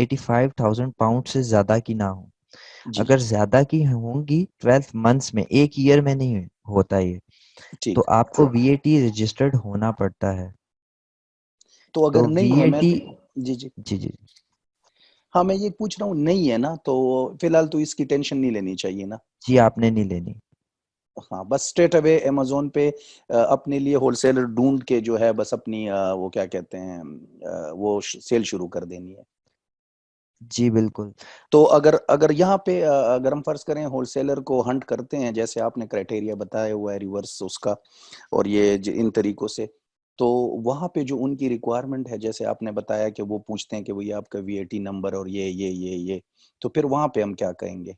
£85,000 से ज्यादा की ना हो। जी अगर ज्यादा की होंगी 12 मंथ्स में, एक ईयर में नहीं होता ये, तो ठीक। आपको वीएटी रजिस्टर्ड होना पड़ता है। तो तो अगर नहीं है मैं, वीएटी, जी जी, जी जी हाँ मैं ये पूछ रहा हूँ नहीं है ना, तो फिलहाल तो इसकी टेंशन नहीं लेनी चाहिए ना। जी, आपने नहीं लेनी। हाँ बस स्ट्रेट अवे अमेजोन पे अपने लिए होलसेलर ढूंढ के जो है बस अपनी वो क्या कहते हैं वो सेल शुरू कर देनी है। जी बिल्कुल। तो अगर अगर यहाँ पे अगर हम फर्ज करें होलसेलर को हंट करते हैं जैसे आपने क्राइटेरिया बताया हुआ है रिवर्स उसका, और ये इन तरीकों से, तो वहाँ पे जो उनकी रिक्वायरमेंट है जैसे आपने बताया कि वो पूछते हैं कि भैया आपका वीएटी नंबर और ये, तो फिर वहाँ पे हम क्या कहेंगे?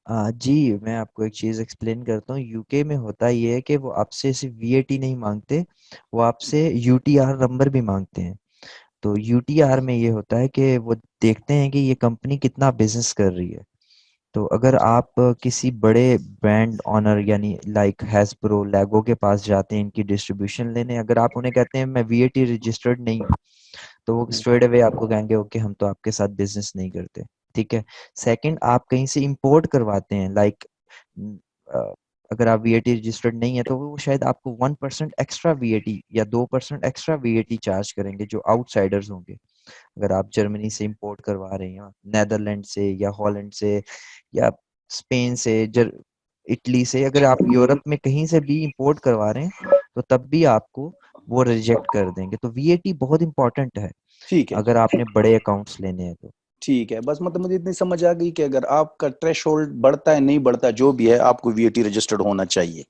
जी, मैं आपको एक चीज़ एक्सप्लेन करता हूँ। यूके में होता ये है कि वो आपसे सिर्फ वीएटी नहीं मांगते, वो आपसे यूटीआर नंबर भी मांगते हैं। तो यूटीआर में ये होता है कि वो देखते हैं कि ये कंपनी कितना बिजनेस कर रही है। तो अगर आप किसी बड़े ब्रांड ऑनर यानी लाइक हैस्ब्रो, लेगो के पास जाते हैं इनकी डिस्ट्रीब्यूशन लेने, अगर आप उन्हें कहते हैं मैं वीएटी रजिस्टर्ड नहीं हूँ, तो वो हम्म, स्ट्रेट अवे आपको कहेंगे ओके हम तो आपके साथ बिजनेस नहीं करते। ठीक है। सेकंड, आप कहीं से इंपोर्ट करवाते हैं लाइक, अगर आप वीएटी रजिस्टर्ड नहीं है तो वो शायद आपको 1% एक्स्ट्रा वीएटी या 2% एक्स्ट्रा वीएटी चार्ज करेंगे जो आउटसाइडर्स होंगे। अगर आप जर्मनी से इंपोर्ट करवा रहे हैं, नेदरलैंड से या हॉलैंड से या स्पेन से, इटली से, अगर आप यूरोप में कहीं से भी इंपोर्ट करवा रहे हैं तो तब भी आपको वो रिजेक्ट कर देंगे। तो वीएटी बहुत इंपॉर्टेंट है ठीक है। अगर आपने बड़े अकाउंट्स लेने हैं तो। ठीक है, बस मतलब मुझे इतनी समझ आ गई कि अगर आपका थ्रेश होल्ड बढ़ता है नहीं बढ़ता जो भी है आपको वीएटी रजिस्टर्ड होना चाहिए।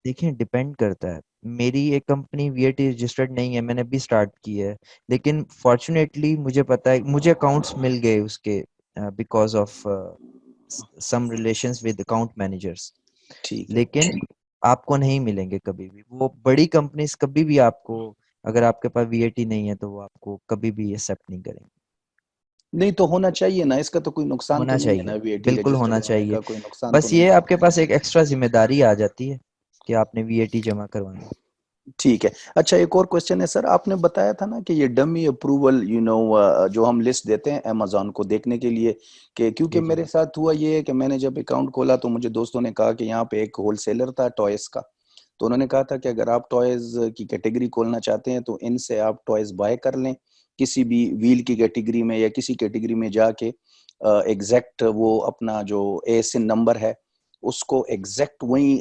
देखिए डिपेंड करता है। मेरी एक कंपनी वीएटी रजिस्टर्ड नहीं है, मैंने अभी स्टार्ट की है, लेकिन फॉर्चुनेटली मुझे पता है, मुझे अकाउंट्स मिल गए उसके because of some relations with account managers. ठीक है। लेकिन आपको नहीं मिलेंगे कभी भी वो बड़ी कंपनीज, कभी भी आपको, अगर आपके पास वीएटी नहीं है तो वो आपको कभी भी एक्सेप्ट नहीं करेंगे। नहीं तो होना चाहिए ना, इसका तो कोई नुकसान तो होना नहीं है ना, चाहिए, वीएटी बिल्कुल रजिस्टर्ड होना होने चाहिए। का कोई नुकसान तो बस नहीं ये है। आपके पास एक एक्स्ट्रा जिम्मेदारी आ जाती है कि आपने वीएटी जमा करवानी। ठीक है। अच्छा एक और क्वेश्चन है सर, आपने बताया था ना कि ये डमी अप्रूवल जो हम लिस्ट देते हैं अमेजोन को देखने के लिए, कि क्योंकि जी जी मेरे साथ हुआ ये है कि मैंने जब अकाउंट खोला तो मुझे दोस्तों ने कहा कि यहाँ पे एक होलसेलर था टॉयज का, तो उन्होंने कहा था कि अगर आप टॉयज की कैटेगरी खोलना चाहते हैं तो इनसे आप टॉयज बाय कर लें किसी भी व्हील की कैटेगरी में या किसी कैटेगरी में जाके एग्जैक्ट वो अपना जो एएसएन नंबर है उसको एग्जैक्ट वही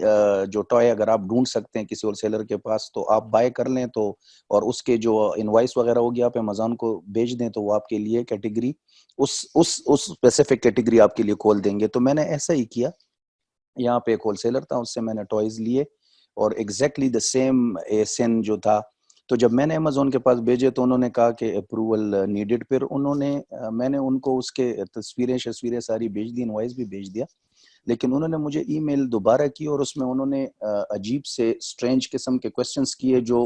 जो टॉय अगर आप ढूंढ सकते हैं किसी होलसेलर के पास तो आप बाय कर लें, तो और उसके जो इनवॉइस वगैरह होगी आप अमेजोन को भेज दें तो वो आपके लिए कैटेगरी उस स्पेसिफिक कैटेगरी आपके लिए खोल देंगे। तो मैंने ऐसा ही किया, यहाँ पे एक होलसेलर था उससे मैंने टॉयज लिए और एग्जैक्टली द सेम एसन जो था। तो जब मैंने अमेजोन के पास भेजे तो उन्होंने कहा कि अप्रूवल नीडेड, फिर उन्होंने मैंने उनको उसके तस्वीरें सारी भेज दी, इनवॉइस भी भेज दिया, लेकिन उन्होंने मुझे ईमेल दोबारा की और उसमें उन्होंने अजीब से स्ट्रेंज किस्म के क्वेश्चंस किए जो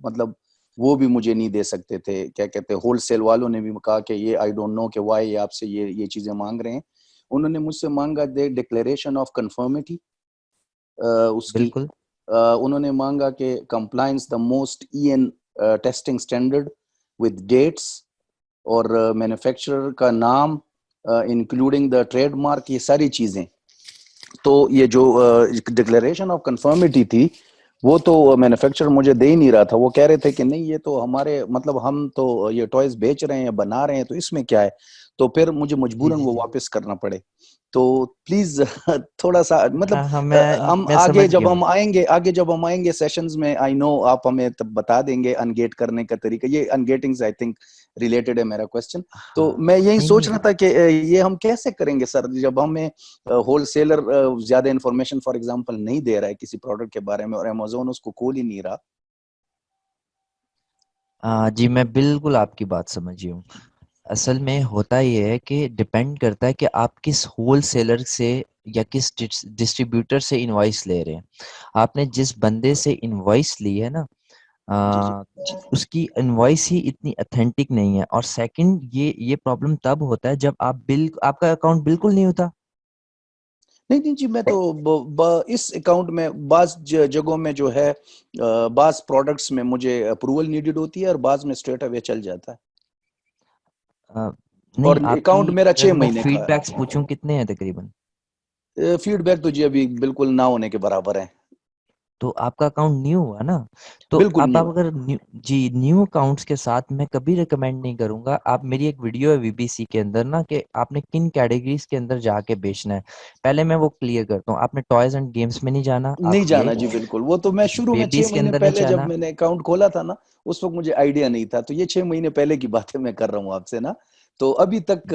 मतलब वो भी मुझे नहीं दे सकते थे। क्या कहते हैं, होलसेल वालों ने भी कहा कि ये आई डोंट नो कि वाई ये आपसे ये चीजें मांग रहे हैं। उन्होंने मुझसे मांगा दे डिक्लेरेशन ऑफ कंफर्मिटी उसकी, बिल्कुल। उन्होंने मांगा कि compliance the most EN testing standard with dates और मैन्युफैक्चरर का नाम इंक्लूडिंग द ट्रेडमार्क, ये सारी चीजें। तो ये जो डिक्लेरेशन ऑफ कंफर्मिटी थी वो तो मैन्युफैक्चरर मुझे दे ही नहीं रहा था, वो कह रहे थे कि नहीं ये तो हमारे मतलब हम तो ये टॉयज बेच रहे हैं बना रहे हैं तो इसमें क्या है, तो फिर मुझे जी मजबूरन जी वो जी। वापस करना पड़े। तो प्लीज थोड़ा सा मतलब हाँ हाँ, हम मैं आगे समझ जब गया हूँ। हम आएंगे सेशंस में आई नो आप हमें तब बता देंगे अनगेट करने का तरीका, ये अनगेटिंग आई थिंक रिलेटेड है मेरा क्वेश्चन। तो हाँ, मैं यही नहीं सोच नहीं। रहा था कि ये हम कैसे करेंगे सर जब हमें होलसेलर ज्यादा इंफॉर्मेशन फॉर एग्जांपल नहीं दे रहा है किसी प्रोडक्ट के बारे में और अमेजोन उसको खोल ही नहीं रहा। जी मैं बिल्कुल आपकी बात समझी हूँ। असल में होता ये है कि डिपेंड करता है कि आप किस होलसेलर से या किस डिस्ट्रीब्यूटर से इनवॉइस ले रहे हैं। आपने जिस बंदे से इनवॉइस ली है ना, जी जी। आ, उसकी इनवॉइस ही इतनी अथेंटिक नहीं है। और सेकंड, ये प्रॉब्लम तब होता है जब आपका अकाउंट बिल्कुल नहीं होता। नहीं नहीं जी, मैं तो इस अकाउंट में बाज जगहों में जो है बाज प्रोडक्ट्स में मुझे अप्रूवल नीडेड होती है और बाज में स्ट्रेट अवे चल जाता है। नहीं, और आपकी अकाउंट मेरा अगर 6 मैं महीने का फीडबैक्स पूछूं कितने हैं तकरीबन? फीडबैक तो जी अभी बिल्कुल ना होने के बराबर है। तो आपका अकाउंट न्यू हुआ ना, तो बिल्कुल अब न्यू आप है। अगर न्यू अकाउंट्स के साथ मैं कभी रिकमेंड नहीं करूंगा। आप, मेरी एक वीडियो है वीबीसी के अंदर ना, कि आपने किन कैटेगरीज के अंदर जाके बेचना है। पहले मैं वो क्लियर करता हूँ। आपने टॉयज एंड गेम्स में नहीं जाना, आप नहीं ये जाना जी बिल्कुल, वो तो मैं शुरू में 6 बेबीज के महीने अंदर नहीं पहले जब जाना। मैंने अकाउंट खोला था ना, उस वक्त मुझे आइडिया नहीं था, तो ये 6 महीने पहले की बातें मैं कर रहा हूँ आपसे ना। तो अभी तक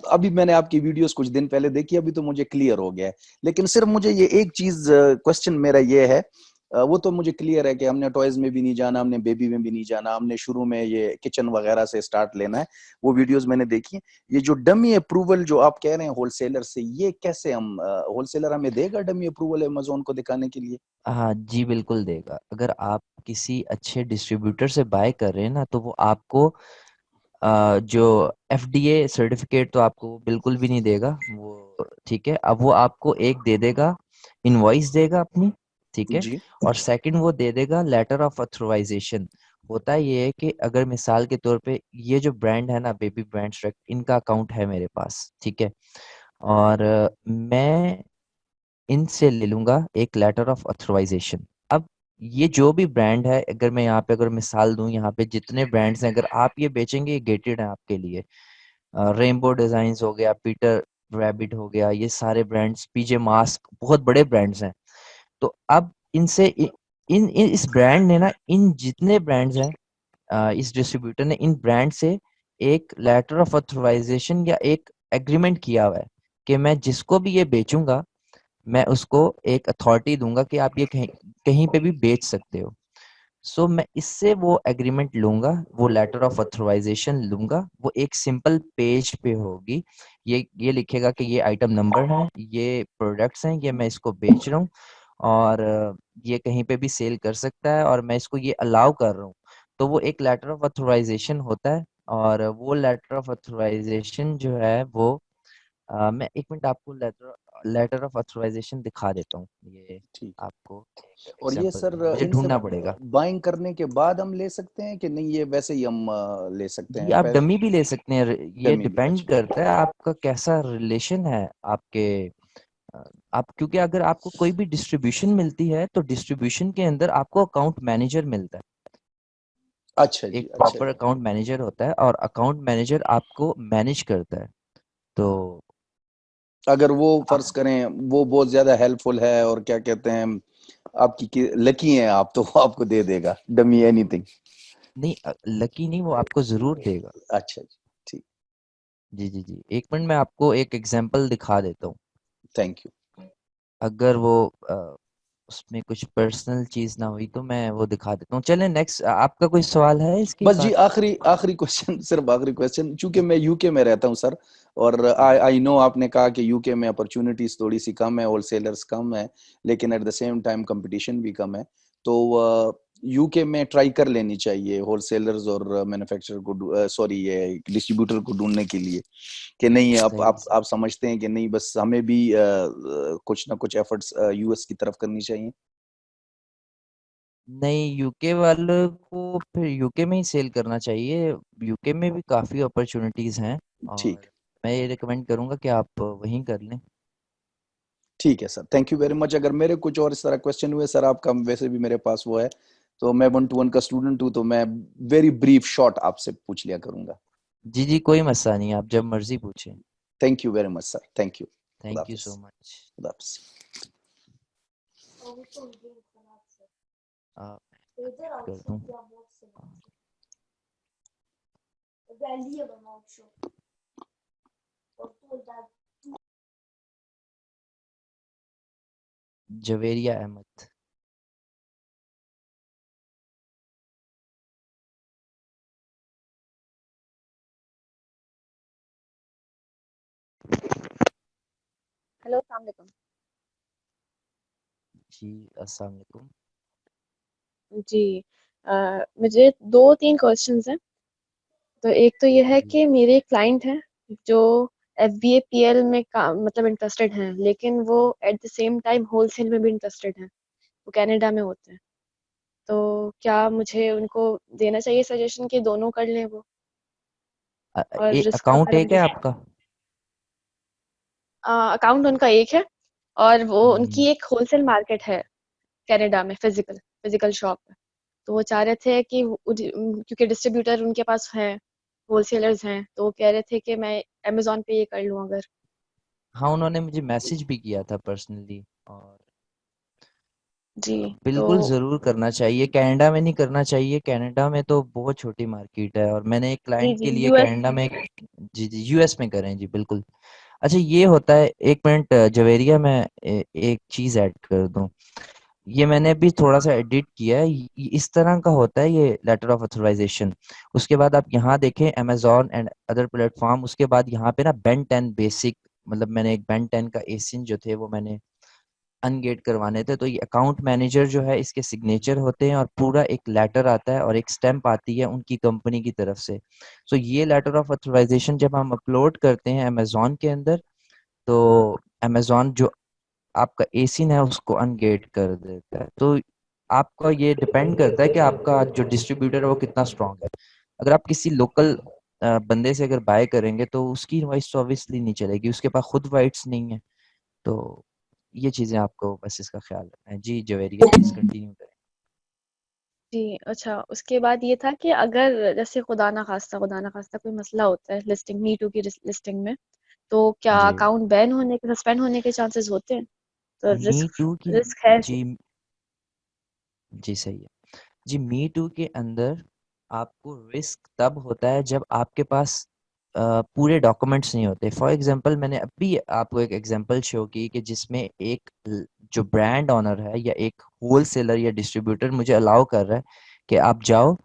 अभी मैंने आपकी वीडियोस कुछ दिन पहले देखी, अभी तो मुझे क्लियर हो गया है। लेकिन सिर्फ मुझे ये एक चीज क्वेश्चन मेरा ये है, वो तो मुझे क्लियर है कि हमने टॉयज में भी नहीं जाना, हमने बेबी में भी नहीं जाना, हमने शुरू में ये किचन वगैरह से स्टार्ट लेना है। वो वीडियोस मैंने देखी। ये जो डमी अप्रूवल जो आप कह रहे हैं होलसेलर से, ये कैसे हम होलसेलर हमें देगा डमी अप्रूवल अमेजोन को दिखाने के लिए? हाँ जी, बिल्कुल देगा। अगर आप किसी अच्छे डिस्ट्रीब्यूटर से बाय कर रहे हैं ना, तो वो आपको जो एफडीए सर्टिफिकेट तो आपको वो बिल्कुल भी नहीं देगा वो, ठीक है। अब वो आपको एक दे देगा, इनवॉइस देगा अपनी, ठीक है। जी और सेकंड वो दे देगा लेटर ऑफ ऑथराइजेशन। होता ये है कि अगर मिसाल के तौर पे ये जो ब्रांड है ना, बेबी ब्रांड्स, इनका अकाउंट है मेरे पास, ठीक है। और मैं इनसे ले लूंगा एक लेटर ऑफ ऑथराइजेशन। अब ये जो भी ब्रांड है, अगर मैं यहाँ पे अगर मिसाल दूं, यहाँ पे जितने ब्रांड्स हैं, अगर आप ये बेचेंगे, ये गेटेड है आपके लिए। रेनबो डिजाइन्स हो गया, पीटर रैबिट हो गया, ये सारे ब्रांड्स, पीजे मास्क, बहुत बड़े ब्रांड्स हैं। तो अब इनसे इस ब्रांड ने ना, इन जितने ब्रांड्स हैं, इस डिस्ट्रीब्यूटर ने इन ब्रांड से एक लेटर ऑफ ऑथराइजेशन या एक एग्रीमेंट किया हुआ है कि मैं जिसको भी ये बेचूंगा, मैं उसको एक अथॉरिटी दूंगा कि आप ये कहीं कहीं पे भी बेच सकते हो। सो मैं इससे वो एग्रीमेंट लूंगा, वो लेटर ऑफ ऑथराइजेशन लूंगा। वो एक सिंपल पेज पे होगी। ये लिखेगा कि ये आइटम नंबर है, ये प्रोडक्ट्स हैं, ये मैं इसको बेच रहा हूँ, और ये कहीं पे भी सेल कर सकता है, और मैं इसको ये अलाउ कर रहा हूँ। तो वो एक लेटर ऑफ ऑथराइजेशन होता है। और वो लेटर ऑफ ऑथराइजेशन जो है वो, मैं एक मिनट आपको लेटर लेटर ऑफ ऑथराइजेशन दिखा देता हूँ। ये ठीक है। आपको एक और ये एग्जांपल सर देना, मुझे इनसे ढूंढना पड़ेगा। बाइंग करने के बाद हम ले सकते हैं कि नहीं, ये वैसे ही हम ले सकते जी, हैं आप पहले? डमी भी ले सकते हैं। ये डमी भी, डिपेंड अच्छा। करता है आपका कैसा रिलेशन है आपके। अ, आप, क्योंकि अगर आपको कोई भी डिस्ट्रीब्यूशन मिलती है, तो डिस्ट्रीब्यूशन के अंदर आपको अकाउंट मैनेजर मिलता है। अच्छा जी, एक अच्छा प्रॉपर जी। अकाउंट मैनेजर होता है, और अकाउंट मैनेजर आपको मैनेज करता है। तो अगर वो आप, फर्ज करें वो बहुत ज्यादा हेल्पफुल है और क्या कहते हैं, आपकी लकी हैं आप, तो वो आपको दे देगा डमी एनीथिंग। नहीं, लकी नहीं, वो आपको जरूर देगा। अच्छा जी, ठीक। जी जी जी, एक मिनट मैं आपको एक एग्जांपल दिखा देता हूँ। Thank you. अगर वो उसमें कुछ पर्सनल चीज ना हुई तो मैं वो दिखा देता हूँ। चलें नेक्स्ट, आपका कोई सवाल है इसके बस जी, बाद? आखिरी आखिरी क्वेश्चन सिर्फ आखिरी क्वेश्चन, चूंकि मैं यूके में रहता हूँ सर, और आई आई नो आपने कहा कि यूके में अपॉर्चुनिटीज थोड़ी सी कम है, होलसेलर्स कम है, लेकिन at the same time competition भी कम है। तो यूके में ट्राई कर लेनी चाहिए होलसेलर्स और मैन्युफैक्चरर को, सॉरी, ये डिस्ट्रीब्यूटर को ढूंढने के लिए, कि नहीं आप सही आप सही। आप समझते हैं कि नहीं, बस हमें भी कुछ ना कुछ एफर्ट्स यूएस की तरफ करनी चाहिए? नहीं, यूके वालों को फिर यूके में ही सेल करना चाहिए। यूके में भी काफ़ी अपॉर्चुनिटीज़ हैं, ठीक। और मैं ये रिकमेंड करूँगा कि आप वहीं कर लें। ठीक है sir, thank you very much. अगर मेरे कुछ और इस तरह क्वेश्चन हुए सर, आपका वैसे भी मेरे पास वो है, तो मैं 1-to-1 का स्टूडेंट हूँ, तो मैं वेरी ब्रीफ शॉर्ट आपसे पूछ लिया करूंगा। जी जी, कोई मसला नहीं, आप जब मर्ज़ी पूछें। Thank you very much sir, thank you. खुदा थैंक यू हाफिज। So much. खुदा हाफिज। कर दूँ? जवेरिया अहमद। हेलो, अस्सलाम वालेकुम। जी, अस्सलाम वालेकुम। जी, मुझे 2-3 क्वेश्चंस हैं। तो एक तो ये है जी, कि मेरे क्लाइंट हैं जो एफबीए पीएल में काम मतलब इंटरेस्टेड हैं, लेकिन वो at the same time wholesale में भी इंटरेस्टेड हैं। वो कनाडा में होते हैं। तो क्या मुझे उनको देना चाहिए सजेशन कि दोनों कर लें वो? और रिस्क अकाउंट कवर हम एक है देते आपका? हैं। अकाउंट उनका एक है, और वो हम्म। उनकी एक होलसेल मार्केट है कनाडा में, फिजिकल फिजिकल शॉप है। तो वो चाह रहे थे कि क्योंकि डिस्ट्रीब्यूटर उनके पास हैं, होलसेलर्स हैं, तो वो कह रहे थे कि मैं अमेजोन पे ये कर लूँ अगर। हाँ, उन्होंने मुझे मैसेज भी किया था पर्सनली। और जी। तो बिल्कुल ज़रूर करना चाहिए। कनाडा में नहीं करना चाहिए, कनाडा में तो बहुत छोटी मार्केट है। और मैंने एक जी क्लाइंट जी के लिए यूएस। कनाडा में जी जी यूएस में करें जी बिल्कुल। अच्छा, ये होता है, एक मिनट जवेरिया, मैं एक चीज़ ऐड कर दूं। ये मैंने अभी थोड़ा सा एडिट किया है, इस तरह का होता है ये लेटर ऑफ ऑथराइजेशन। उसके बाद आप यहाँ देखें अमेजोन एंड अदर प्लेटफॉर्म, उसके बाद यहाँ पे ना बेन 10 बेसिक, मतलब मैंने एक बेन 10 का एसिन जो थे वो मैंने अनगेट करवाने थे। तो ये अकाउंट मैनेजर जो है, इसके सिग्नेचर होते हैं और पूरा एक लेटर आता है और एक स्टैंप आती है उनकी कंपनी की तरफ से। सो ये लेटर ऑफ ऑथराइजेशन जब हम अपलोड करते हैं अमेजोन के अंदर, तो अमेजोन जो आपका एसिन है उसको अनगेट कर देता है। तो आपका ये डिपेंड करता है कि आपका जो डिस्ट्रीब्यूटर है वो कितना स्ट्रांग है। अगर आप किसी लोकल बंदे से अगर बाय करेंगे तो उसकी इनवॉइस तो ऑब्वियसली नहीं चलेगी, उसके पास खुद वाइट्स नहीं है। तो ये चीजें आपको बस इसका ख्याल रखना है। जी जवेरिया, प्लीज कंटिन्यू करें। जी। अच्छा, उसके बाद ये था कि अगर जैसे खुदा ना खास्ता कोई मसला होता है लिस्टिंग, मी टू की लिस्टिंग में, तो क्या जी, अकाउंट बैन होने के, सस्पेंड होने के चांसेस होते हैं? तो मी रिस्क टू की, रिस्क है। जी जी सही है। जी, मी टू के अंदर आपको रिस्क तब होता है जब आपके पास पूरे डॉक्यूमेंट्स नहीं होते। फॉर एग्जांपल, मैंने अभी आपको एक एग्जांपल शो की कि जिसमें जो ब्रांड ऑनर है या एक होलसेलर या डिस्ट्रीब्यूटर मुझे अलाउ कर रहा है कि आप जाओ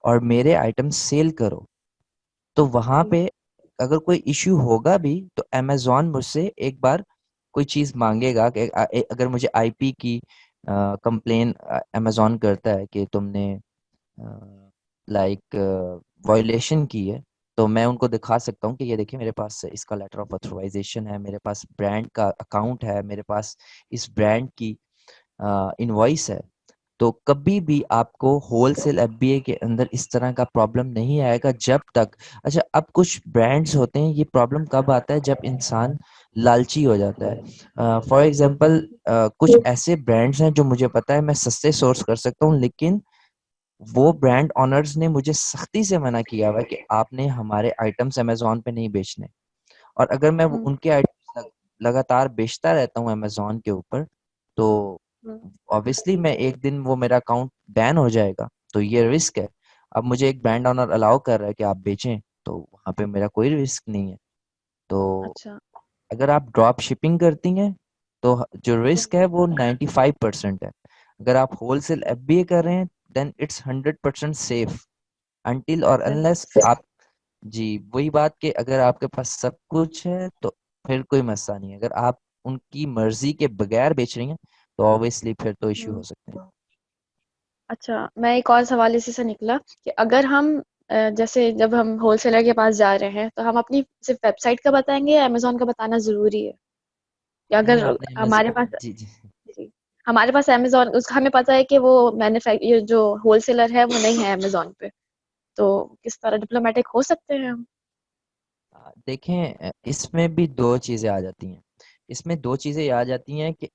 और मेरे आइटम सेल करो। तो वहां जी। पे अगर कोई इश्यू होगा भी तो अमेजोन मुझसे एक बार कोई चीज मांगेगा कि अगर मुझे आईपी की कंप्लेन अमेजोन करता है कि तुमने लाइक वायलेशन की है, तो मैं उनको दिखा सकता हूँ कि ये देखिए मेरे पास इसका लेटर ऑफ ऑथराइजेशन है, मेरे पास ब्रांड का अकाउंट है, मेरे पास इस ब्रांड की इनवॉइस है। तो कभी भी आपको होलसेल एफबीए के अंदर इस तरह का प्रॉब्लम नहीं आएगा जब तक। अच्छा, अब कुछ ब्रांड्स होते हैं, ये प्रॉब्लम कब आता है? जब इंसान लालची हो जाता है। फॉर एग्जांपल, कुछ ऐसे ब्रांड्स हैं जो मुझे पता है मैं सस्ते सोर्स कर सकता हूँ, लेकिन वो ब्रांड ऑनर्स ने मुझे सख्ती से मना किया हुआ है कि आपने हमारे आइटम्स अमेजोन पे नहीं बेचने। और अगर मैं हम्म। उनके आइटम्स लगातार बेचता रहता हूँ अमेजोन के ऊपर, तो हम्म। ऑब्वियसली मैं एक दिन वो मेरा अकाउंट बैन हो जाएगा। तो ये रिस्क है। अब मुझे एक ब्रांड ऑनर अलाउ कर रहा है कि आप बेचें, तो वहां पे मेरा कोई रिस्क नहीं है। तो अच्छा। अगर आप ड्रॉप शिपिंग करती हैं तो जो रिस्क है वो 95% है। अगर आप होलसेल एफबीए कर रहे हैं देन इट्स 100% सेफ, अनटिल और सही। अनलेस आप, जी वही बात कि अगर आपके पास सब कुछ है तो फिर कोई मसला नहीं है। अगर आप उनकी मर्जी के बगैर बेच रही हैं तो ऑब्वियसली फिर तो इश्यू हम्म। हो सकते हैं। अच्छा, मैं एक और सवाल इसी से निकला कि अगर हम जैसे जब हम होलसेलर के पास जा रहे हैं, तो हम अपनी सिर्फ वेबसाइट का बताएंगे या अमेजोन का बताना जरूरी है? या नहीं, अगर आपने हमारे पास, जी जी जी, हमारे पास अमेजोन, उसका हमें पता है कि वो ये जो होलसेलर है वो नहीं है अमेजोन पे, तो किस तरह डिप्लोमेटिक हो सकते हैं हम? देखें, इसमें भी दो चीजें आ जाती हैं। इसमें दो चीजें आ जाती हैं कि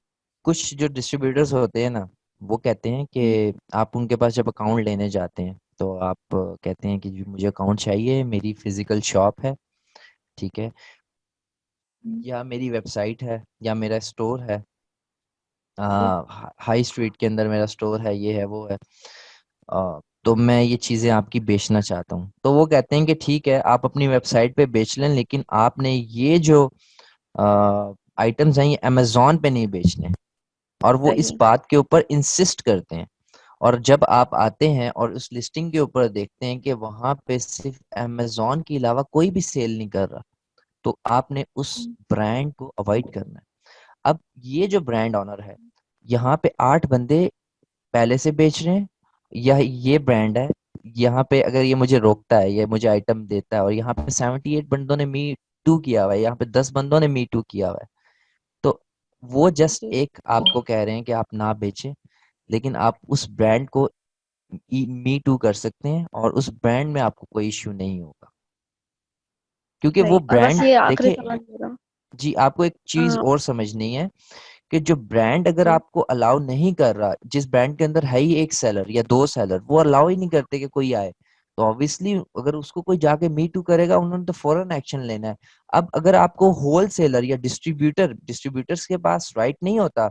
कुछ जो डिस्ट्रीब्यूटर्स होते हैं ना, वो कहते हैं हम्म। कि आप उनके पास जब अकाउंट लेने जाते हैं तो आप कहते हैं कि जी मुझे अकाउंट चाहिए, मेरी फिजिकल शॉप है, ठीक है, हम्म। या मेरी वेबसाइट है या मेरा स्टोर है, जी। हाई स्ट्रीट के अंदर मेरा स्टोर है, ये है वो है, तो मैं ये चीज़ें आपकी बेचना चाहता हूँ। तो वो कहते हैं कि ठीक है, आप अपनी वेबसाइट पे बेच लें, लेकिन आपने ये जो आइटम्स हैं ये अमेजोन पे नहीं बेचने। और वो इस सही। बात के ऊपर इंसिस्ट करते हैं। और जब आप आते हैं और उस लिस्टिंग के ऊपर देखते हैं कि वहां पे सिर्फ अमेजोन के अलावा कोई भी सेल नहीं कर रहा, तो आपने उस हम्म। ब्रांड को अवॉइड करना है। अब ये जो ब्रांड ऑनर है, यहाँ पे 8 बंदे पहले से बेच रहे हैं, या ये ब्रांड है, यहाँ पे अगर ये मुझे रोकता है, ये मुझे आइटम देता है, और यहाँ पे 78 बंदों ने मी टू किया हुआ है, यहाँ पे 10 बंदों ने मी टू किया हुआ है, तो वो जस्ट जी। एक आपको कह रहे हैं कि आप ना बेचें, लेकिन आप उस ब्रांड को मी टू कर सकते हैं और उस ब्रांड में आपको कोई इश्यू नहीं होगा। क्योंकि सही। वो और बस ब्रांड ये आखिरी देखिए सवाल मेरा। जी, आपको एक चीज हाँ। और समझनी है कि जो ब्रांड अगर जी। आपको अलाउ नहीं कर रहा, जिस ब्रांड के अंदर है ही एक सेलर या दो सेलर, वो अलाउ ही नहीं करते कि कोई आए, तो ऑब्वियसली अगर उसको कोई जाके मी टू करेगा, उन्होंने तो फौरन एक्शन लेना है। अब अगर आपको होल सेलर या डिस्ट्रीब्यूटर्स के पास राइट नहीं होता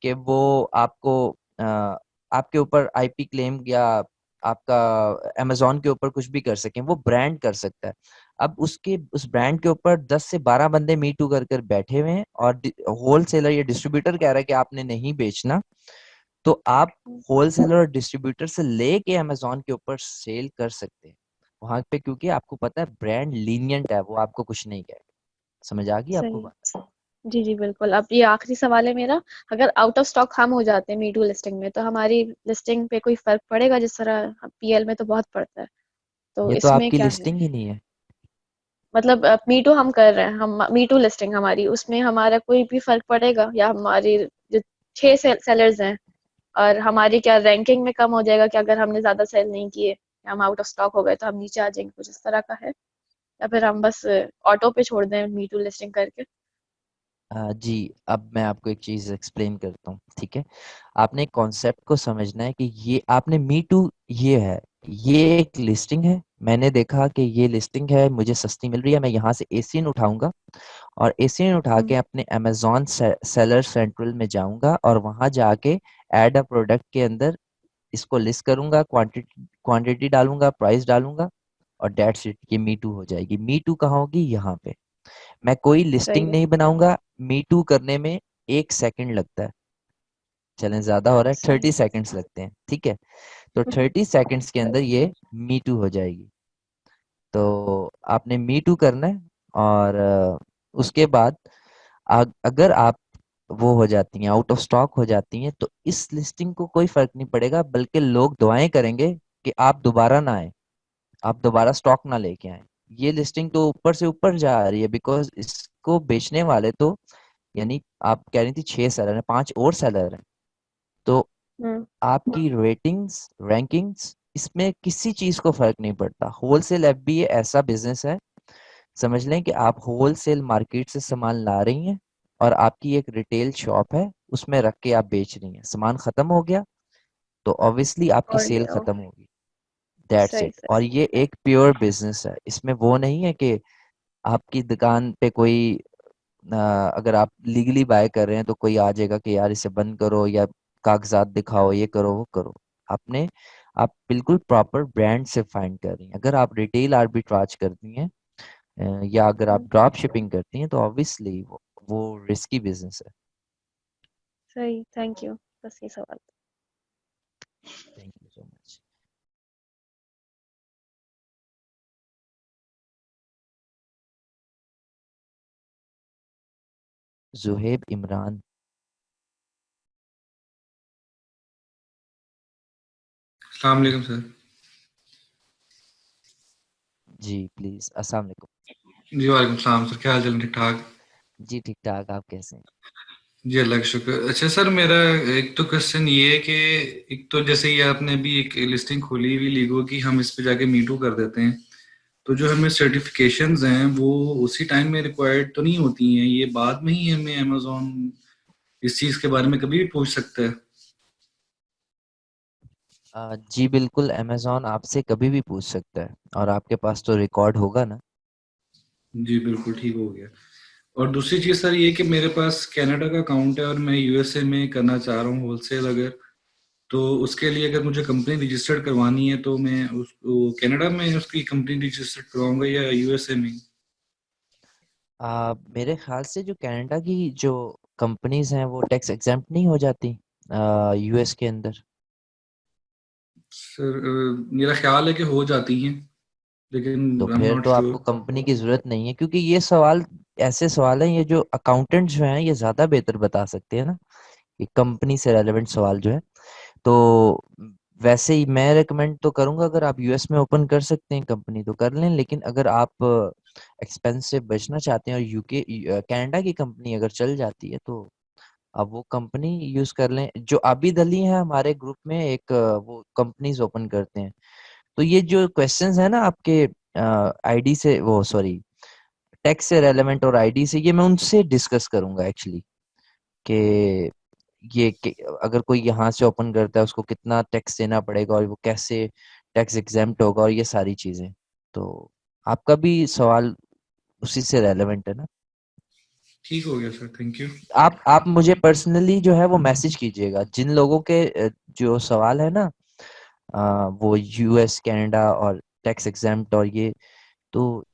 कि वो आपको आपके ऊपर आईपी क्लेम या आपका अमेजोन के ऊपर कुछ भी कर सकें, वो ब्रांड कर सकता है। अब उसके उस ब्रांड के ऊपर 10 से 12 बंदे मी टू कर कर बैठे हुए हैं और होल सेलर या डिस्ट्रीब्यूटर कह रहा है कि आपने नहीं बेचना, तो आप होल सेलर और डिस्ट्रीब्यूटर से लेके अमेजोन के ऊपर सेल कर सकते हैं वहां पे, क्योंकि आपको पता है ब्रांड लीनियंट है, वो आपको कुछ नहीं कहेगा। समझ आ गई आपको बात? सही। जी जी बिल्कुल। अब ये आखिरी सवाल है मेरा। अगर आउट ऑफ स्टॉक हम हो जाते हैं मीटू लिस्टिंग में, तो हमारी लिस्टिंग पे कोई फर्क पड़ेगा? जिस तरह पीएल में तो बहुत पड़ता है, तो ये तो इसमें आपकी क्या है? लिस्टिंग ही नहीं है। मतलब मीटू हम कर रहे हैं, हम मीटू लिस्टिंग हमारी, उसमें हमारा कोई भी फर्क पड़ेगा? या हमारी जो 6 सेलर्स हैं, और हमारी क्या रैंकिंग में कम हो जाएगा कि अगर हमने ज्यादा सेल नहीं किए या हम आउट ऑफ स्टॉक हो गए तो हम नीचे आ जाएंगे, कुछ इस तरह का है? या फिर हम बस ऑटो पे छोड़ दें मीटू लिस्टिंग करके? जी, अब मैं आपको एक चीज एक्सप्लेन करता हूँ, ठीक है? आपने कॉन्सेप्ट को समझना है कि ये आपने मी टू ये है, ये एक लिस्टिंग है। मैंने देखा कि ये लिस्टिंग है, मुझे सस्ती मिल रही है, मैं यहाँ से एसीएन उठाऊंगा और एसीएन उठा के हम्म। अपने अमेजोन सेलर सेंट्रल में जाऊंगा और वहां जाके ऐड अ प्रोडक्ट के अंदर इसको लिस्ट करूंगा, क्वांटिटी क्वांटिटी डालूंगा, प्राइस डालूंगा और डेट्स इट, ये मी टू हो जाएगी। मी टू कहाँ होगी? यहाँ पे। मैं कोई सही लिस्टिंग है। नहीं बनाऊंगा। मी टू करने में 1 सेकंड लगता है, चलें ज्यादा हो रहा है, सही। 30 सेकंड्स लगते हैं, ठीक है? तो 30 सेकंड्स के अंदर ये मी टू हो जाएगी। तो आपने मी टू करना है और उसके बाद अगर आप वो हो जाती हैं, आउट ऑफ स्टॉक हो जाती हैं, तो इस लिस्टिंग को कोई फर्क नहीं पड़ेगा, बल्कि लोग दुआएं करेंगे कि आप दोबारा ना आए, आप दोबारा स्टॉक ना लेके आए। ये लिस्टिंग तो ऊपर से ऊपर जा रही है, बिकॉज इसको बेचने वाले तो, यानी आप कह रही थी 6 सेलर हैं, 5 और सेलर हैं, तो हम्म। आपकी रेटिंग्स रैंकिंग्स इसमें किसी चीज को फर्क नहीं पड़ता। होलसेल एफबीए ऐसा बिजनेस है, समझ लें कि आप होलसेल मार्केट से सामान ला रही हैं और आपकी एक रिटेल शॉप है, उसमें रख के आप बेच रही हैं, सामान खत्म हो गया तो ऑब्वियसली आपकी और सेल ले आओ। खत्म होगी। दैट्स सही इट। सही। और ये एक प्योर बिजनेस है, इसमें वो नहीं है कि आपकी दुकान पे कोई अगर आप लीगली बाय कर रहे हैं तो कोई आ जाएगा कि यार इसे बंद करो या कागजात दिखाओ, ये करो वो करो। आपने आप बिल्कुल प्रॉपर ब्रांड से फाइंड कर रही हैं। अगर आप रिटेल आर्बिट्राज करती हैं या अगर आप हम्म। ड्रॉप शिपिंग करती हैं, तो ऑब्वियसली वो रिस्की बिजनेस है। सही। Thank you. बस ये सवाल। Thank you so much. Zuheb Imran. अस्सलाम वालेकुम सर। जी प्लीज, अस्सलाम वालेकुम। जी वालेकुम सलाम सर, क्या हाल चाल? ठीक ठाक। जी ठीक ठाक, आप कैसे हैं? जी अल्लाह का शुक्र। अच्छा सर, मेरा एक तो क्वेश्चन ये है कि एक तो जैसे ये आपने अभी एक लिस्टिंग खोली हुई लीगो की, हम इस पे जाके मीटू कर देते हैं, तो जो हमें सर्टिफिकेशंस हैं वो उसी टाइम में रिक्वायर्ड तो नहीं होती हैं, ये बाद में ही हमें अमेजोन इस चीज़ के बारे में कभी भी पूछ सकता है? जी बिल्कुल, अमेजोन आपसे कभी भी पूछ सकता है और आपके पास तो रिकॉर्ड होगा ना। जी बिल्कुल ठीक हो गया। और दूसरी चीज़ सर ये कि मेरे पास कनाडा का अकाउंट है और मैं यूएसए में करना चाह रहा हूँ होलसेल, अगर तो उसके लिए अगर मुझे कंपनी रजिस्टर्ड करवानी है तो मैं उसको कनाडा में उसकी कंपनी रजिस्टर्ड करवाऊंगा या यूएसए में? मेरे ख्याल से जो कनाडा की जो कंपनीज हैं वो टैक्स एग्जेम्प्ट नहीं हो जाती यूएस के अंदर। सर मेरा ख्याल है कि हो जाती हैं, लेकिन तो आई एम फिर नॉट तो आपको श्योर। कंपनी की जरूरत नहीं है, क्योंकि ये सवाल ऐसे सवाल हैं, ये जो अकाउंटेंट जो हैं ये ज्यादा बेहतर बता सकते हैं ना, कि कंपनी से रेलेवेंट सवाल जो है। तो वैसे ही मैं रेकमेंड तो करूंगा, अगर आप यूएस में ओपन कर सकते हैं कंपनी तो कर लें, लेकिन अगर आप एक्सपेंस से बचना चाहते हैं और यूके कनाडा की कंपनी अगर चल जाती है, तो आप वो कंपनी यूज कर लें। जो आबिद अली है हमारे ग्रुप में एक वो कंपनीज ओपन करते हैं। तो ये जो क्वेश्चंस है ना आपके आईडी से, वो सॉरी, टैक्स से रेलेवेंट और आईडी से, ये मैं उनसे डिस्कस करूंगा एक्चुअली कि अगर कोई यहाँ से ओपन करता है उसको कितना टैक्स देना पड़ेगा और वो कैसे टैक्स एग्जेम्प्ट होगा और ये सारी चीजें। तो आपका भी सवाल उसी से रेलेवेंट है ना? ठीक हो गया सर, थैंक यू। आप मुझे पर्सनली जो है वो मैसेज कीजिएगा जिन लोगों के जो सवाल है ना, वो यूएस कनाडा और टैक्स एग्जेम्प्ट और ये, तो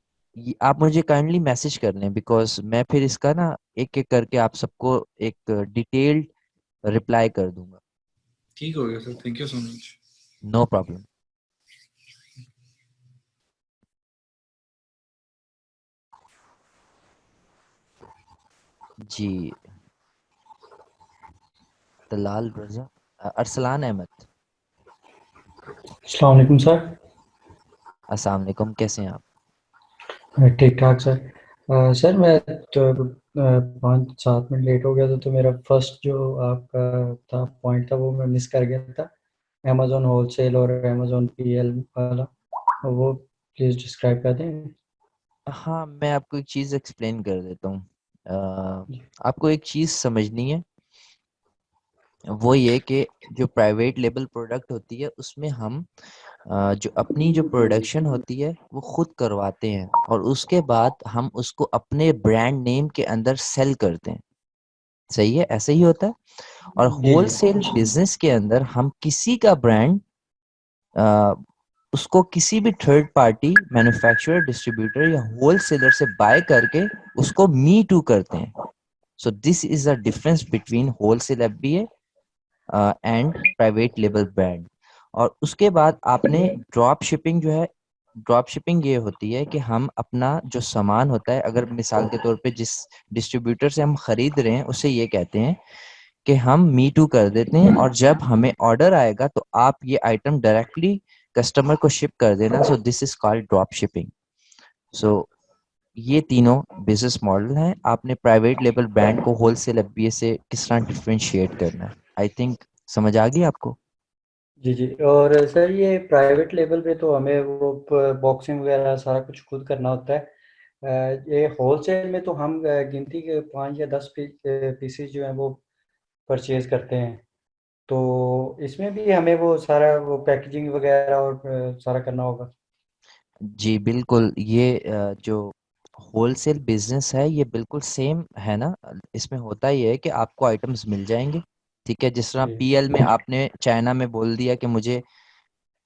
आप मुझे काइंडली मैसेज कर लें, बिकॉज मैं फिर इसका ना एक एक करके आप सबको एक डिटेल्ड रिप्लाई कर दूंगा। ठीक हो गया sir, thank you so much. No problem. जी, दलाल रजा, अरसलान अहमद। अस्सलाम वालेकुम सर। अस्सलाम वालेकुम, कैसे हैं आप? ठीक ठाक सर। सर मैं तो 5-7 मिनट लेट हो गया था, तो मेरा फर्स्ट जो आपका था पॉइंट था वो मैं मिस कर गया था, अमेज़न होलसेल और अमेज़न पीएल वाला, वो प्लीज़ डिस्क्राइब कर दें। हाँ, मैं आपको एक चीज़ एक्सप्लेन कर देता हूँ। जी आपको एक चीज़ समझनी है, वो ये कि जो प्राइवेट लेबल प्रोडक्ट होती है उसमें हम जो अपनी जो प्रोडक्शन होती है वो खुद करवाते हैं और उसके बाद हम उसको अपने ब्रांड नेम के अंदर सेल करते हैं। सही है, ऐसे ही होता है। और जी होलसेल बिजनेस के अंदर हम किसी का ब्रांड उसको किसी भी थर्ड पार्टी मैन्युफैक्चरर, डिस्ट्रीब्यूटर या होलसेलर से बाय करके उसको मी टू करते हैं। सो this is the difference between wholesale FBA and private label brand. और उसके बाद आपने ड्रॉप शिपिंग जो है, ड्रॉप शिपिंग ये होती है कि हम अपना जो सामान होता है, अगर मिसाल के तौर पे जिस डिस्ट्रीब्यूटर से हम खरीद रहे हैं उसे ये कहते हैं कि हम मी टू कर देते हैं और जब हमें ऑर्डर आएगा तो आप ये आइटम डायरेक्टली कस्टमर को शिप कर देना। So this is called drop shipping. So ये तीनों बिजनेस मॉडल हैं। आपने प्राइवेट लेबल ब्रांड को होलसेल एफबीए से किस तरह डिफरेंशिएट करना है, आई थिंक समझ आ गई आपको। जी जी। और सर ये प्राइवेट लेवल पे तो हमें वो बॉक्सिंग वगैरह सारा कुछ खुद करना होता है। ये होलसेल में तो हम गिनती के 5 या 10 पीसेज जो हैं वो परचेज करते हैं, तो इसमें भी हमें वो सारा वो पैकेजिंग वगैरह और सारा करना होगा। जी बिल्कुल, ये जो होलसेल बिजनेस है ये बिल्कुल सेम है ना। इसमें होता ही है कि आपको आइटम्स मिल जाएंगे, ठीक है। जिस तरह जी पीएल में आपने चाइना में बोल दिया कि मुझे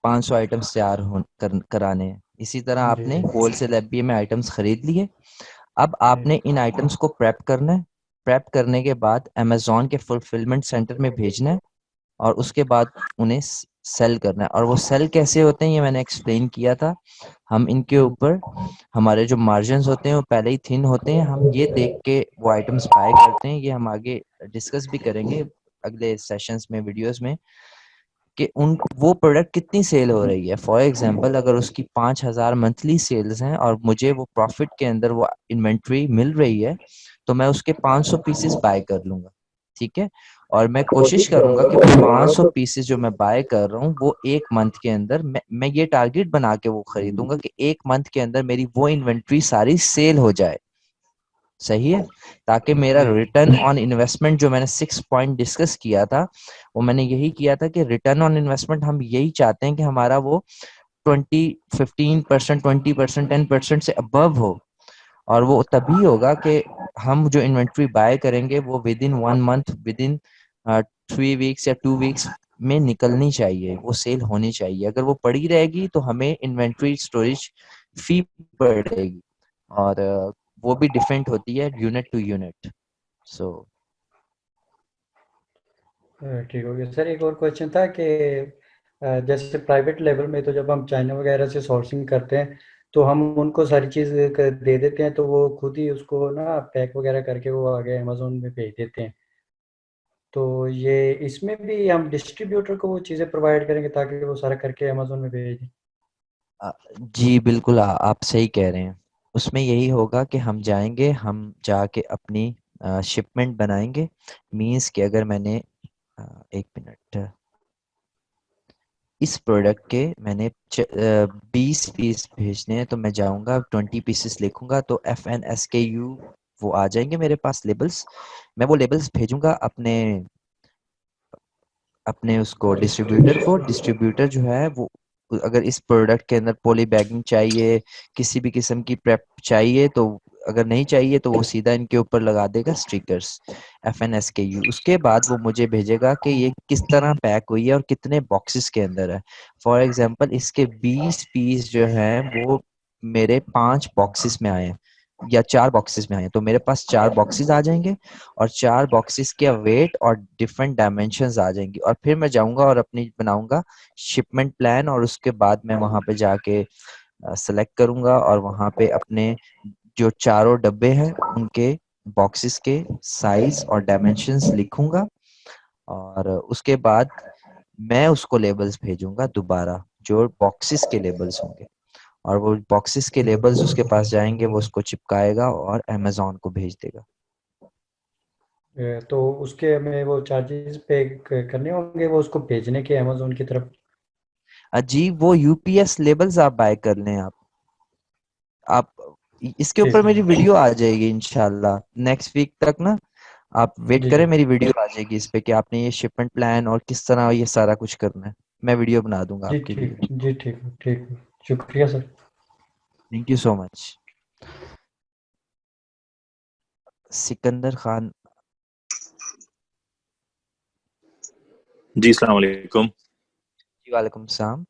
500 आइटम्स तैयार कराने हैं, इसी तरह जी आपने जी होलसेल एफबीए में आइटम्स खरीद लिए। अब जी आपने इन आइटम्स को प्रेप करना है। प्रेप करने के बाद अमेजोन के फुलफिलमेंट सेंटर में भेजना है और उसके बाद उन्हें सेल करना है। और वो सेल कैसे होते हैं ये मैंने एक्सप्लेन किया था। हम इनके ऊपर हमारे जो मार्जिन होते हैं वो पहले ही थिन होते हैं, हम ये देख के वो आइटम्स बाय करते हैं। ये हम आगे डिस्कस भी करेंगे अगले सेशंस में, वीडियोस में, कि उन वो प्रोडक्ट कितनी सेल हो रही है। फॉर एग्जांपल अगर उसकी 5,000 मंथली सेल्स हैं और मुझे वो प्रॉफिट के अंदर वो इन्वेंट्री मिल रही है तो मैं उसके 500 पीसेस बाय कर लूंगा, ठीक है। और मैं कोशिश करूंगा कि वो 500 पीसेस जो मैं बाय कर रहा हूँ वो एक मंथ के अंदर, मैं ये टारगेट बना के वो खरीदूंगा कि एक मंथ के अंदर मेरी वो इन्वेंट्री सारी सेल हो जाए। सही है, ताकि मेरा जी रिटर्न ऑन इन्वेस्टमेंट जो मैंने 6 पॉइंट डिस्कस किया था वो मैंने यही किया था कि रिटर्न ऑन इन्वेस्टमेंट हम यही चाहते हैं कि हमारा वो 15% 20% 10% से अबव हो। और वो तभी होगा कि हम जो इन्वेंट्री बाय करेंगे वो with in 1 month, with in 3 weeks या 2 वीक्स में निकलनी चाहिए, वो सेल होनी चाहिए। अगर वो पड़ी रहेगी तो हमें इन्वेंट्री स्टोरेज फी पड़ेगी और वो भी डिफरेंट होती है यूनिट टू यूनिट। सो ठीक हो गया सर। एक और क्वेश्चन था कि जैसे प्राइवेट लेवल में तो जब हम चाइना वगैरह से सोर्सिंग करते हैं तो हम उनको सारी चीज़ दे देते हैं, तो वो खुद ही उसको ना पैक वगैरह करके वो आगे अमेजोन में भेज देते हैं। तो ये इसमें भी हम डिस्ट्रीब्यूटर को वो चीज़ें प्रोवाइड करेंगे ताकि वो सारा करके अमेजोन में भेज दें। जी बिल्कुल, आप सही कह रहे हैं। उसमें यही होगा कि हम जाएंगे, हम जाके अपनी शिपमेंट बनाएंगे। मीन्स कि अगर मैंने एक मिनट, इस प्रोडक्ट के मैंने 20 पीस भेजने हैं, तो मैं जाऊंगा 20 पीसेस लिखूंगा, तो FNSKU वो आ जाएंगे मेरे पास लेबल्स। मैं वो लेबल्स भेजूंगा अपने अपने उसको डिस्ट्रीब्यूटर को। डिस्ट्रीब्यूटर जो है वो अगर इस प्रोडक्ट के अंदर पॉली बैगिंग चाहिए, किसी भी किस्म की प्रेप चाहिए, तो अगर नहीं चाहिए तो वो सीधा इनके ऊपर लगा देगा स्टिकर्स FNSKU। उसके बाद वो मुझे भेजेगा कि ये किस तरह पैक हुई है और कितने बॉक्सेस के अंदर है। फॉर एग्जांपल इसके 20 पीस जो हैं वो मेरे 5 बॉक्सेस में आए हैं या 4 बॉक्सेस में आए हैं, तो मेरे पास 4 बॉक्सेस आ जाएंगे और 4 बॉक्सेस के वेट और डिफरेंट डायमेंशंस आ जाएंगी। और फिर मैं जाऊंगा और अपनी बनाऊंगा शिपमेंट प्लान, और उसके बाद मैं वहां पे जाके सेलेक्ट करूंगा और वहां पे अपने जो चारों डब्बे हैं उनके बॉक्सेस के साइज और डायमेंशंस लिखूंगा। और उसके बाद मैं उसको लेबल्स भेजूंगा दोबारा, जो बॉक्सेस के लेबल्स होंगे, और वो बॉक्सेस के लेबल्स उसके पास जाएंगे, वो उसको चिपकाएगा और अमेजोन को भेज देगा। तो उसके हमें वो चार्जेस पे करने होंगे वो उसको भेजने के अमेजोन की तरफ? जी वो यूपीएस लेबल्स आप बाय कर लें। आप इसके ऊपर ठीक मेरी है। वीडियो आ जाएगी इंशाल्लाह नेक्स्ट वीक तक ना। आप वेट जी करें, जी मेरी वीडियो आ जाएगी इस पे कि आपने ये शिपमेंट प्लान और किस तरह ये सारा कुछ करना है। मैं वीडियो बना दूंगा जी आपके लिए। ठीक जी ठीक है, शुक्रिया sir. Thank you so much. Sikandar Khan. जी अस्सलाम वालेकुम। जी वालेकुम सलाम।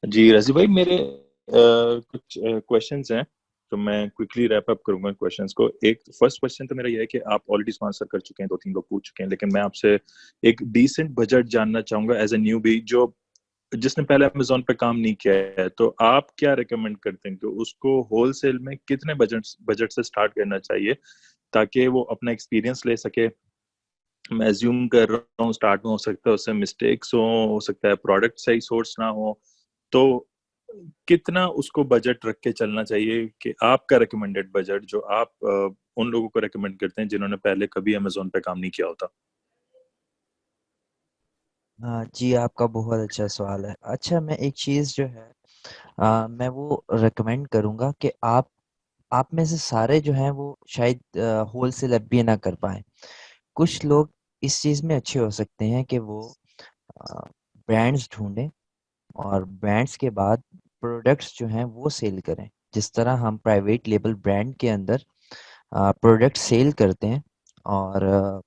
जी रजी भाई, मेरे कुछ क्वेश्चंस हैं तो मैं क्विकली रैप अप करूंगा क्वेश्चंस को। एक फर्स्ट क्वेश्चन तो मेरा ये है कि आप ऑलरेडी आंसर कर चुके हैं, 2-3 लोग पूछ चुके हैं, लेकिन मैं आपसे एक डिसेंट बजट जानना चाहूंगा एज ए न्यूबी जो जिसने पहले अमेजोन पे काम नहीं किया है। तो आप क्या रिकमेंड करते हैं कि उसको होलसेल में कितने बजट बजट से स्टार्ट करना चाहिए ताकि वो अपना एक्सपीरियंस ले सके? मैं अज्यूम कर रहा हूँ स्टार्ट में हो सकता है उससे मिस्टेक्स हो सकता है प्रोडक्ट सही सोर्स ना हो। तो कितना उसको बजट रख के चलना चाहिए कि आपका रिकमेंडेड बजट जो आप उन लोगों को रिकमेंड करते हैं जिन्होंने पहले कभी अमेजोन पे काम नहीं किया होता? जी आपका बहुत अच्छा सवाल है। अच्छा, मैं एक चीज़ जो है मैं वो रिकमेंड करूंगा कि आप में से सारे जो हैं वो शायद होलसेल एफबीए ना कर पाए। कुछ लोग इस चीज़ में अच्छे हो सकते हैं कि वो ब्रांड्स ढूंढें और ब्रांड्स के बाद प्रोडक्ट्स जो हैं वो सेल करें, जिस तरह हम प्राइवेट लेबल ब्रांड के अंदर प्रोडक्ट सेल करते हैं। और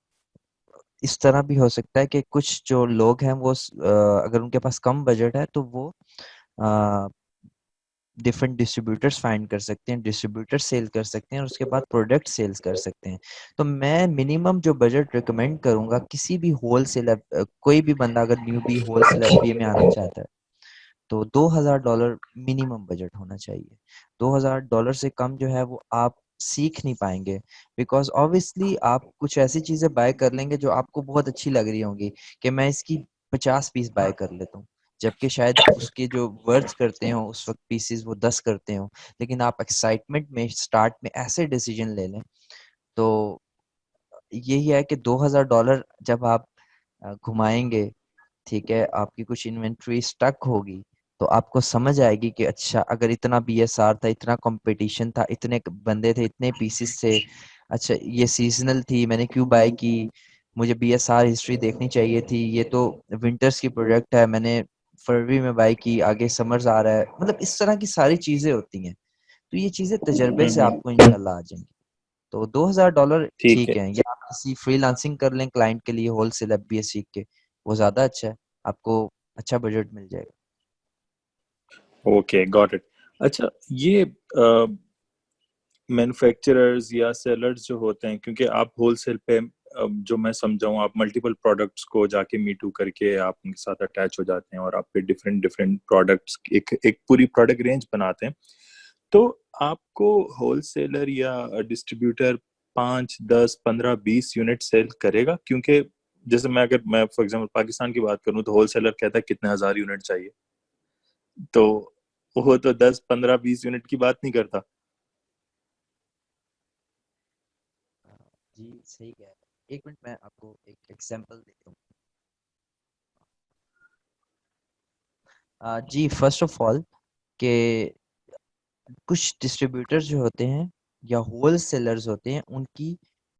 इस तरह भी हो सकता है कि कुछ जो लोग हैं वो अगर उनके पास कम बजट है तो वो डिफरेंट डिस्ट्रीब्यूटर्स फाइंड कर सकते हैं, डिस्ट्रीब्यूटर सेल कर सकते हैं और उसके बाद प्रोडक्ट सेल्स कर सकते हैं। तो मैं मिनिमम जो बजट रिकमेंड करूंगा किसी भी होलसेल, कोई भी बंदा अगर न्यूबी होलसेल एफबीए में आना चाहता है तो $2000 मिनिमम बजट होना चाहिए। $2000 से कम जो है वो आप सीख नहीं पाएंगे, बिकॉज ऑब्वियसली आप कुछ ऐसी चीजें बाय कर लेंगे जो आपको बहुत अच्छी लग रही होंगी कि मैं इसकी 50 पीस बाय कर लेता हूँ, जबकि शायद उसके जो वर्थ करते हो उस वक्त पीसेस वो 10 करते हो। लेकिन आप एक्साइटमेंट में स्टार्ट में ऐसे डिसीजन ले लें, तो यही है कि $2000 जब आप घुमाएंगे, ठीक है, आपकी कुछ इन्वेंट्री स्टक होगी, तो आपको समझ आएगी कि अच्छा अगर इतना बीएसआर था, इतना कंपटीशन था, इतने बंदे थे, इतने पीसेस थे, अच्छा ये सीजनल थी, मैंने क्यों बाय की, मुझे बीएसआर हिस्ट्री देखनी चाहिए थी, ये तो विंटर्स की प्रोडक्ट है, मैंने फरवरी में बाय की, आगे समर्स आ रहा है, मतलब इस तरह की सारी चीजें होती हैं। तो ये चीजें तजर्बे से हम्म। आपको इंशाल्लाह आ जाएंगी। तो $2000 ठीक ठीक है। है, या आप किसी फ्रीलांसिंग कर लें क्लाइंट के लिए होलसेल एफबीए सीख के, वो ज्यादा अच्छा है, आपको अच्छा बजट मिल जाएगा। Okay, got it. अच्छा, ये मैन्युफैक्चरर्स या सेलर्स जो होते हैं, क्योंकि आप होलसेल पे जो मैं समझाऊँ आप मल्टीपल प्रोडक्ट्स को जाके मीटू करके आप उनके साथ अटैच हो जाते हैं और आप पे डिफरेंट डिफरेंट प्रोडक्ट्स एक एक पूरी प्रोडक्ट रेंज बनाते हैं। तो आपको होलसेलर या डिस्ट्रीब्यूटर 5, 10, 15, 20 यूनिट सेल करेगा? क्योंकि जैसे मैं फॉर एग्जांपल पाकिस्तान की बात करूं तो होलसेलर कहता है कितने हजार यूनिट चाहिए, तो वो तो 10, 15, 20 यूनिट की बात नहीं करता। जी सही कह रहे हैं। एक मिनट मैं आपको एक एग्जांपल देता हूँ। जी फर्स्ट ऑफ ऑल के कुछ डिस्ट्रीब्यूटर्स जो होते हैं या होल सेलर्स होते हैं, उनकी